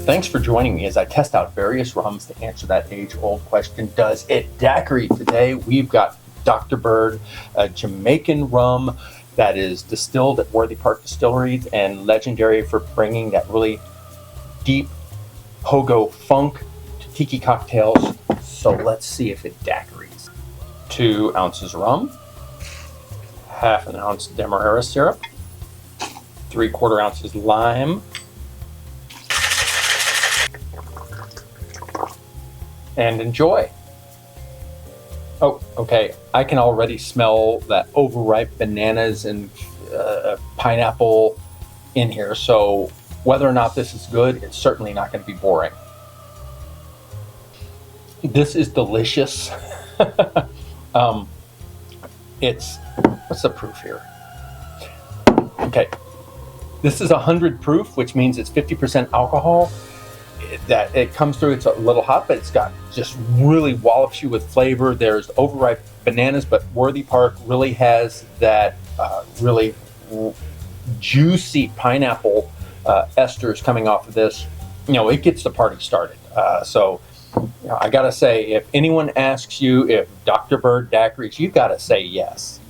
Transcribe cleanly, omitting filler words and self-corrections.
Thanks for joining me as I test out various rums to answer that age-old question, does it daiquiri? Today we've got Dr. Bird, a Jamaican rum that is distilled at Worthy Park Distillery and legendary for bringing that really deep hogo funk to tiki cocktails. So let's see if it daiquiris. 2 ounces rum, half an ounce demerara syrup, 3/4 ounces lime, and enjoy. Oh, okay. I can already smell that overripe bananas and pineapple in here. So whether or not this is good, it's certainly not going to be boring. This is delicious. What's the proof here? Okay. This is 100 proof, which means it's 50% alcohol. That it comes through, it's a little hot, but it's got just really wallops you with flavor. There's overripe bananas, but Worthy Park really has that really juicy pineapple esters coming off of this. You know, it gets the party started. So you know, I gotta say, if anyone asks you if Dr. Bird daiquiris, you gotta say yes.